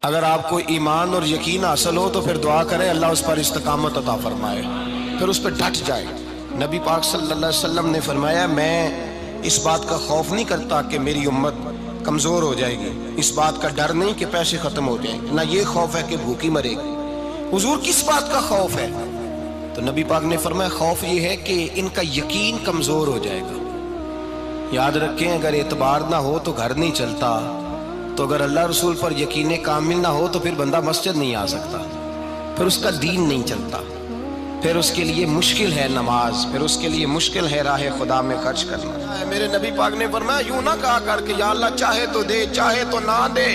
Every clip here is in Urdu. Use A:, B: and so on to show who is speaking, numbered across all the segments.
A: اگر آپ کو ایمان اور یقین حاصل ہو تو پھر دعا کریں اللہ اس پر استقامت عطا فرمائے، پھر اس پہ ڈٹ جائے۔ نبی پاک صلی اللہ علیہ وسلم نے فرمایا میں اس بات کا خوف نہیں کرتا کہ میری امت کمزور ہو جائے گی، اس بات کا ڈر نہیں کہ پیسے ختم ہو جائیں گے، نہ یہ خوف ہے کہ بھوکی مرے گی۔ حضور کس بات کا خوف ہے؟ تو نبی پاک نے فرمایا خوف یہ ہے کہ ان کا یقین کمزور ہو جائے گا۔ یاد رکھیں اگر اعتبار نہ ہو تو گھر نہیں چلتا، تو اگر اللہ رسول پر یقین کامل نہ ہو تو پھر بندہ مسجد نہیں آ سکتا، پھر اس کا دین نہیں چلتا، پھر اس کے لیے مشکل ہے نماز، پھر اس کے لیے مشکل ہے راہ خدا میں خرچ کرنا۔ میرے نبی پاک نے فرمایا یوں نہ کہا کر کہ یا اللہ چاہے تو دے چاہے تو نہ دے،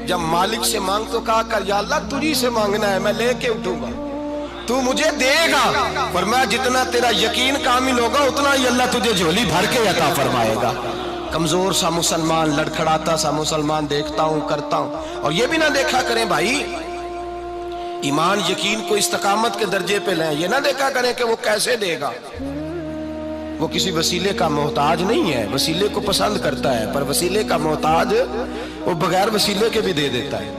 A: جب مالک سے مانگ تو کہا کر یا اللہ تجھی سے مانگنا ہے، میں لے کے اٹھوں گا، تو مجھے دے گا۔ فرمایا جتنا تیرا یقین کامل ہوگا اتنا ہی اللہ تجھے جھولی بھر کے عطا فرمائے گا۔ کمزور سا مسلمان، لڑکھڑاتا سا مسلمان دیکھتا ہوں کرتا ہوں، اور یہ بھی نہ دیکھا کریں بھائی ایمان یقین کو استقامت کے درجے پہ لیں، یہ نہ دیکھا کریں کہ وہ کیسے دے گا، وہ کسی وسیلے کا محتاج نہیں ہے، وسیلے کو پسند کرتا ہے، پر وسیلے کا محتاج وہ بغیر وسیلے کے بھی دے دیتا ہے۔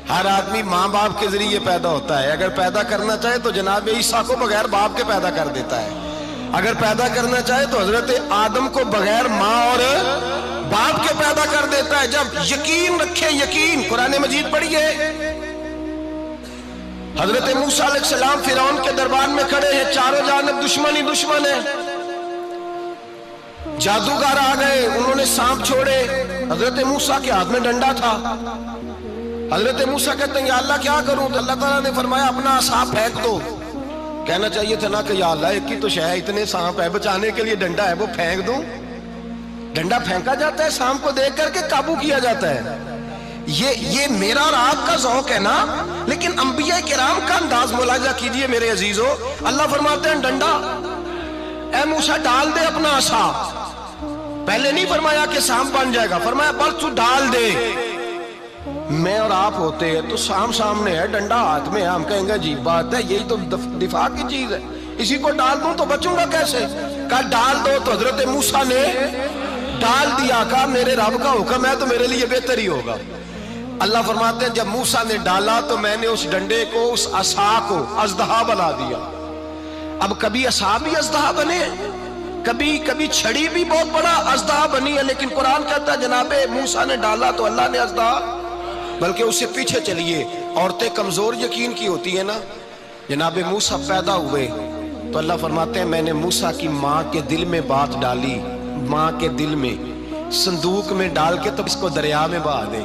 A: ہر آدمی ماں باپ کے ذریعے پیدا ہوتا ہے، اگر پیدا کرنا چاہے تو جناب عیسیٰ کو بغیر باپ کے پیدا کر دیتا ہے، اگر پیدا کرنا چاہے تو حضرت آدم کو بغیر ماں اور باپ کے پیدا کر دیتا ہے۔ جب یقین رکھیں، یقین قرآن مجید پڑھیے، حضرت موسیٰ علیہ السلام فرعون کے دربار میں کھڑے ہیں، چاروں جانب دشمن ہی دشمن ہے، جادوگر آ گئے، انہوں نے سانپ چھوڑے، حضرت موسیٰ کے ہاتھ میں ڈنڈا تھا۔ حضرت موسیٰ کہتے ہیں یا اللہ کیا کروں؟ تو اللہ تعالیٰ نے فرمایا اپنا عصا پھینک دو۔ کہنا چاہیے تھا نا کہ یا اللہ ایک ہی تو شے ہے، اتنے سانپ ہے، بچانے کے لیے ڈنڈا ہے وہ پھینک دوں؟ ڈنڈا پھینکا جاتا ہے، سانپ کو دیکھ کر کے قابو کیا جاتا ہے۔ یہ میرا اور آپ کا ذوق ہے نا، لیکن انبیاء کرام کا انداز ملاحظہ کیجئے میرے عزیزو۔ اللہ فرماتے ہیں ڈنڈا، اے موسیٰ ڈال دے اپنا عصا۔ پہلے نہیں فرمایا کہ سانپ بن جائے گا، فرمایا بس تو ڈال دے۔ میں اور آپ ہوتے ہیں تو سانپ سامنے ہے، ڈنڈا ہاتھ میں ہے، ہم کہیں گے عجیب بات ہے، یہی تو دفاع کی چیز ہے، اسی کو ڈال دوں تو بچوں گا کیسے؟ کہا ڈال دو، تو حضرت موسیٰ نے ڈال دیا، کہا میرے رب کا حکم ہے تو میرے لیے بہتر ہی ہوگا۔ اللہ فرماتے ہیں جب موسیٰ نے ڈالا تو میں نے اس ڈنڈے کو، اس عصا کو اژدہا بنا دیا۔ اب کبھی عصا بھی اژدہا بنے، کبھی چھڑی بھی بہت بڑا اژدہا بنی ہے، لیکن قرآن کہتا ہے جناب موسیٰ نے ڈالا تو اللہ نے اژدہا، بلکہ اس سے پیچھے چلیے، عورتیں کمزور یقین کی ہوتی ہیں نا۔ جناب موسیٰ پیدا ہوئے تو اللہ فرماتے ہیں میں نے موسیٰ کی ماں کے دل میں بات ڈالی، ماں کے دل میں، صندوق میں ڈال کے تو اس کو دریا میں بہا دے۔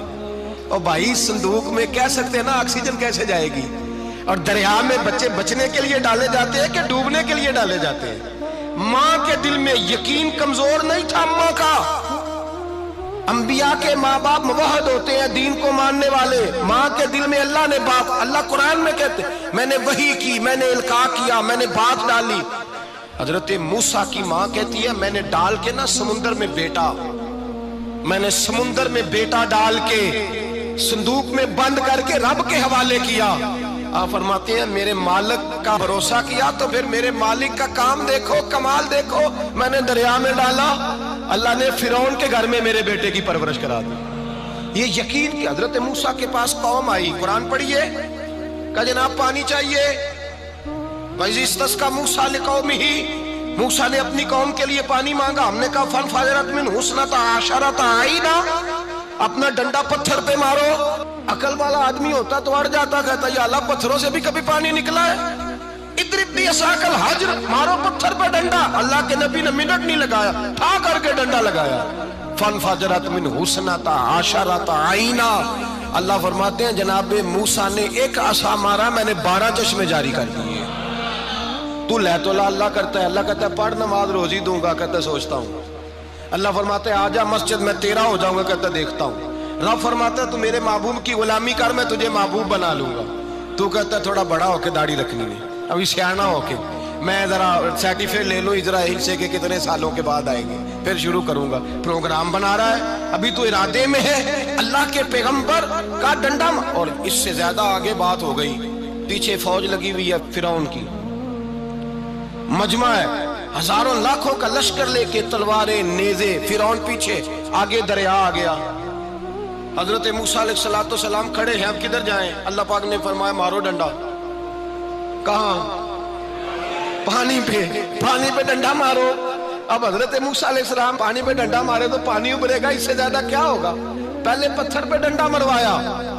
A: اور بھائی صندوق میں کہہ سکتے ہیں نا آکسیجن کیسے جائے گی، اور دریا میں بچے بچنے کے لیے ڈالے جاتے ہیں کہ ڈوبنے کے لیے ڈالے جاتے ہیں؟ ماں کے دل میں یقین کمزور نہیں تھا ماں کا۔ انبیاء کے ماں باپ موحد ہوتے ہیں، دین کو ماننے والے، ماں کے دل میں اللہ نے بات، اللہ قرآن میں کہتے میں نے وحی کی، میں نے القاء کیا، میں نے بات ڈالی۔ حضرت موسیٰ کی ماں کہتی ہے میں نے ڈال کے نا سمندر میں بیٹا، میں نے سمندر میں بیٹا ڈال کے صندوق میں بند کر کے رب کے حوالے کیا۔ آپ فرماتے ہیں میرے مالک کا بھروسہ کیا تو پھر میرے مالک کا کام دیکھو، کمال دیکھو، میں نے دریا میں ڈالا، اللہ نے فرعون کے گھر میں میرے بیٹے کی پرورش کرا دی۔ یہ یقین کہ حضرت موسیٰ کے پاس قوم آئی، قرآن پڑھیے، کہا جناب پانی چاہیے، وَإِذِ اسْتَسْقَىٰ مُوسَىٰ لِقَوْمِهِ، موسیٰ نے اپنی قوم کے لیے پانی مانگا، ہم نے کہا فَانْفَجَرَتْ مِنْهُ اثْنَتَا عَشَرَةَ عَيْنًا، اپنا ڈنڈا پتھر پہ مارو۔ عقل والا آدمی ہوتا تو اڑ جاتا، کہتا یا اللہ پتھروں سے بھی کبھی پانی نکلا ہے؟ اضرب بعصاک الحجر، مارو پتھر پہ ڈنڈا۔ اللہ کے نبی نے منٹ نہیں لگایا، ٹھا کر کے ڈنڈا لگایا، فَانْفَجَرَتْ مِنْهُ اثْنَتَا عَشَرَةَ عَيْنًا۔ اللہ فرماتے ہیں جناب موسیٰ نے ایک عصا مارا، میں نے 12 چشمے جاری کر دیے۔ تو لے تو اللہ کرتا ہے، اللہ کہتا ہے پڑھ نماز روزی دوں گا، کہتا ہے سوچتا ہوں۔ اللہ فرماتا ہے آجا مسجد میں تیرا ہو جاؤں گا، کہتا ہے دیکھتا ہوں۔ رب فرماتا ہے تو میرے محبوب کی غلامی کر، میں تجھے محبوب بنا لوں گا۔ تو کہتا ہے تھوڑا بڑا ہو کے داڑھی رکھنی ہے، ابھی سیانا ہو کے میں ذرا سرٹیفکیٹ لے لوں اسرائیل سے کہ کتنے سالوں کے بعد آئیں گے، پھر شروع کروں گا۔ پروگرام بنا رہا ہے، ابھی تو ارادے میں ہے۔ اللہ کے پیغمبر کا ڈنڈا، اور اس سے زیادہ آگے بات ہو گئی، پیچھے فوج لگی ہوئی ہے فرعون کی، مجمع ہے، ہزاروں لاکھوں کا لشکر لے کے، تلواریں نیزے، فرعون پیچھے، آگے دریا آ گیا۔ حضرت موسیٰ علیہ السلام کھڑے ہیں، اب کدھر جائیں؟ اللہ پاک نے فرمایا مارو ڈنڈا۔ کہاں؟ پانی پہ ڈنڈا مارو۔ اب حضرت موسیٰ علیہ السلام پانی پہ ڈنڈا مارے تو پانی ابھرے گا، اس سے زیادہ کیا ہوگا؟ پہلے پتھر پہ ڈنڈا مروایا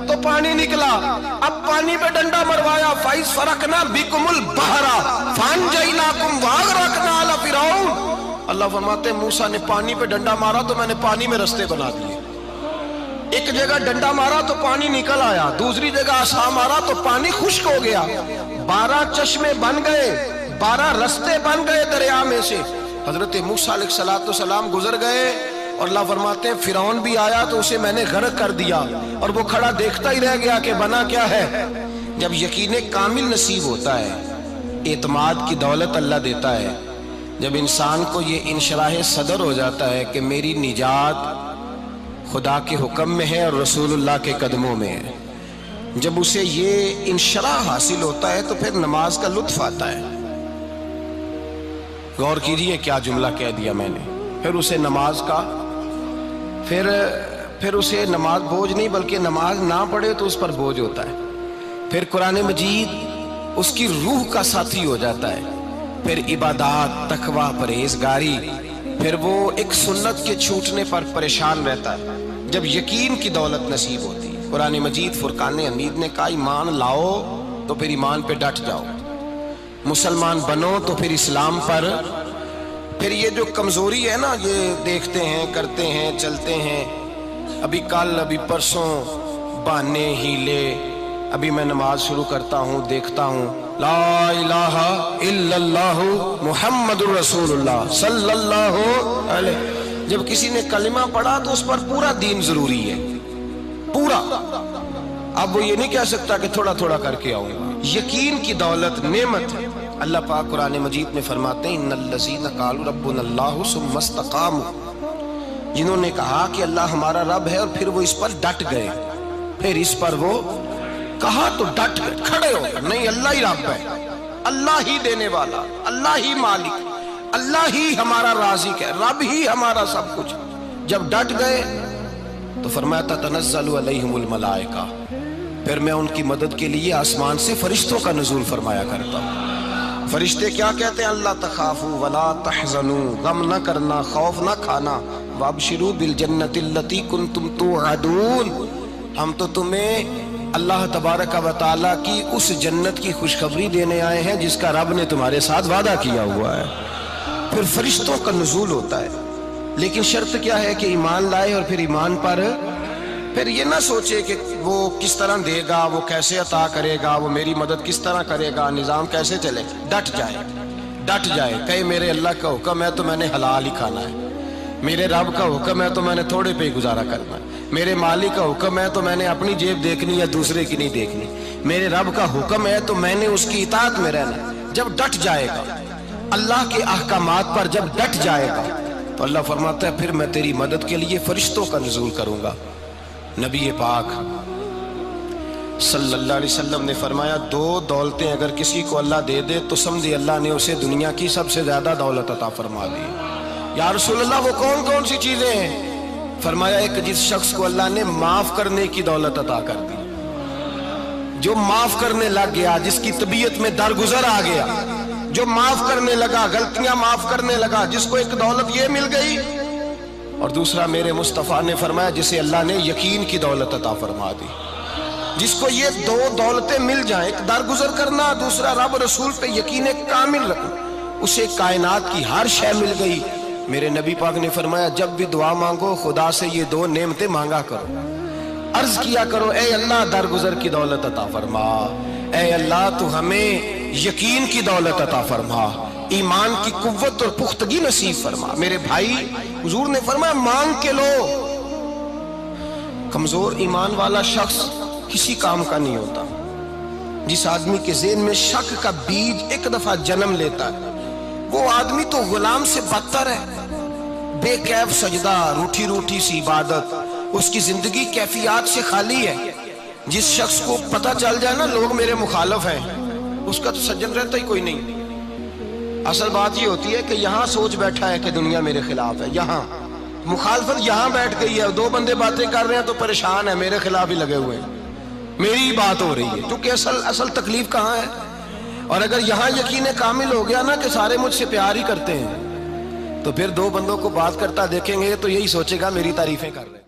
A: تو پانی نکلا، اب پانی پہ ڈنڈا مروایا فَإِذْ فَرَقْنَا بِكُمُ الْبَحْرَ فَأَنْجَيْنَاكُمْ وَأَغْرَقْنَا آلَ فِرْعَوْنَ۔ اللہ فرماتے ہیں موسیٰ نے پانی پہ ڈنڈا مارا تو میں نے پانی میں رستے بنا دیے۔ ایک جگہ ڈنڈا مارا تو پانی نکل آیا، دوسری جگہ عصا مارا تو پانی خشک ہو گیا، 12 چشمے بن گئے، 12 رستے بن گئے دریا میں سے۔ حضرت موسیٰ علیہ السلام گزر گئے اور اللہ فرماتے ہیں فرعون بھی آیا تو اسے میں نے غرق کر دیا، اور وہ کھڑا دیکھتا ہی رہ گیا کہ بنا کیا ہے۔ جب یقین کامل نصیب ہوتا ہے، اعتماد کی دولت اللہ دیتا ہے، جب انسان کو یہ انشراح صدر ہو جاتا ہے کہ میری نجات خدا کے حکم میں ہے اور رسول اللہ کے قدموں میں ہے، جب اسے یہ انشراح حاصل ہوتا ہے تو پھر نماز کا لطف آتا ہے۔ غور کیجئے کیا جملہ کہہ دیا میں نے، پھر اسے نماز کا پھر اسے نماز بوجھ نہیں بلکہ نماز نہ پڑھے تو اس پر بوجھ ہوتا ہے، پھر قرآن مجید اس کی روح کا ساتھی ہو جاتا ہے، پھر عبادات، تقوی، پرہیزگاری، پھر وہ ایک سنت کے چھوٹنے پر پریشان رہتا ہے۔ جب یقین کی دولت نصیب ہوتی ہے، قرآن مجید فرقان حمید نے کہا ایمان لاؤ تو پھر ایمان پہ ڈٹ جاؤ، مسلمان بنو تو پھر اسلام پر۔ پھر یہ جو کمزوری ہے نا، یہ دیکھتے ہیں، کرتے ہیں، چلتے ہیں، ابھی کل ابھی پرسوں بہانے ہیلے، ابھی میں نماز شروع کرتا ہوں دیکھتا ہوں لا الہ الا اللہ محمد الرسول اللہ صلی اللہ علیہ، جب کسی نے کلمہ پڑھا تو اس پر پورا دین ضروری ہے، پورا۔ اب وہ یہ نہیں کہہ سکتا کہ تھوڑا تھوڑا کر کے آؤں گا۔ یقین کی دولت نعمت ہے۔ اللہ پاک قرآن مجید میں فرماتے ہیں ان الذین قالوا ربنا اللہ ثم استقاموا، جنہوں نے کہا کہ اللہ ہمارا رب ہے اور پھر وہ اس پر ڈٹ گئے، پھر اس پر وہ کہا تو ڈٹ گئے، کھڑے ہو گئے، نہیں اللہ ہی رب ہے، اللہ ہی دینے والا، اللہ ہی مالک، اللہ ہی ہمارا رازق ہے، رب ہی ہمارا سب کچھ۔ جب ڈٹ گئے تو فرمایا تتنزل علیہم الملائکہ، پھر میں ان کی مدد کے لیے آسمان سے فرشتوں کا نزول فرمایا کرتا ہوں۔ فرشتے کیا کہتے ہیں؟ اللہ تخافوا ولا تحزنوا، غم نہ کرنا، خوف نہ کھانا، وابشروا بالجنۃ التی کنتم توعدون، ہم تو تمہیں اللہ تبارک و تعالیٰ کی اس جنت کی خوشخبری دینے آئے ہیں جس کا رب نے تمہارے ساتھ وعدہ کیا ہوا ہے۔ پھر فرشتوں کا نزول ہوتا ہے، لیکن شرط کیا ہے کہ ایمان لائے، اور پھر ایمان پر پھر یہ نہ سوچے کہ وہ کس طرح دے گا، وہ کیسے عطا کرے گا، وہ میری مدد کس طرح کرے گا، نظام کیسے چلے، ڈٹ جائے، کہے میرے اللہ کا حکم ہے تو میں نے حلال ہی کھانا ہے، میرے رب کا حکم ہے تو میں نے تھوڑے پہ ہی گزارا کرنا ہے، میرے مالک کا حکم ہے تو میں نے اپنی جیب دیکھنی یا دوسرے کی نہیں دیکھنی، میرے رب کا حکم ہے تو میں نے اس کی اطاعت میں رہنا۔ جب ڈٹ جائے گا اللہ کے احکامات پر، جب ڈٹ جائے گا تو اللہ فرماتا ہے پھر میں تیری مدد کے لیے فرشتوں کا نزول کروں گا۔ نبی پاک صلی اللہ علیہ وسلم نے فرمایا 2 دولتیں اگر کسی کو اللہ دے دے تو سمجھے اللہ نے اسے دنیا کی سب سے زیادہ دولت عطا فرما دی۔ یا رسول اللہ وہ کون کون سی چیزیں ہیں؟ فرمایا ایک جس شخص کو اللہ نے معاف کرنے کی دولت عطا کر دی، جو معاف کرنے لگ گیا، جس کی طبیعت میں درگزر آ گیا، جو معاف کرنے لگا، غلطیاں معاف کرنے لگا، جس کو ایک دولت یہ مل گئی۔ اور دوسرا میرے مصطفیٰ نے فرمایا جسے اللہ نے یقین کی دولت عطا فرما دی، جس کو یہ 2 دولتیں مل جائیں، ایک درگزر کرنا، دوسرا رب رسول پہ یقین کامل رکھنا، اسے کائنات کی ہر شے مل گئی۔ میرے نبی پاک نے فرمایا جب بھی دعا مانگو خدا سے یہ 2 نعمتیں مانگا کرو، عرض کیا کرو اے اللہ درگزر کی دولت عطا فرما، اے اللہ تو ہمیں یقین کی دولت عطا فرما، ایمان کی قوت اور پختگی نصیب فرما۔ میرے بھائی حضور نے فرمایا مانگ کے لو۔ کمزور ایمان والا شخص کسی کام کا نہیں ہوتا۔ جس آدمی کے ذہن میں شک کا بیج ایک دفعہ جنم لیتا ہے وہ آدمی تو غلام سے بدتر ہے، بے کیف سجدہ، روٹھی روٹھی سی عبادت، اس کی زندگی کیفیات سے خالی ہے۔ جس شخص کو پتہ چل جائے نا لوگ میرے مخالف ہیں، اس کا تو سجن رہتا ہی کوئی نہیں۔ اصل بات یہ ہوتی ہے کہ یہاں سوچ بیٹھا ہے کہ دنیا میرے خلاف ہے، یہاں مخالفت یہاں بیٹھ گئی ہے، دو بندے باتیں کر رہے ہیں تو پریشان ہے، میرے خلاف ہی لگے ہوئے ہیں، میری ہی بات ہو رہی ہے، کیونکہ اصل تکلیف کہاں ہے؟ اور اگر یہاں یقین کامل ہو گیا نا کہ سارے مجھ سے پیار ہی کرتے ہیں، تو پھر دو بندوں کو بات کرتا دیکھیں گے تو یہی سوچے گا میری تعریفیں کر رہے ہیں۔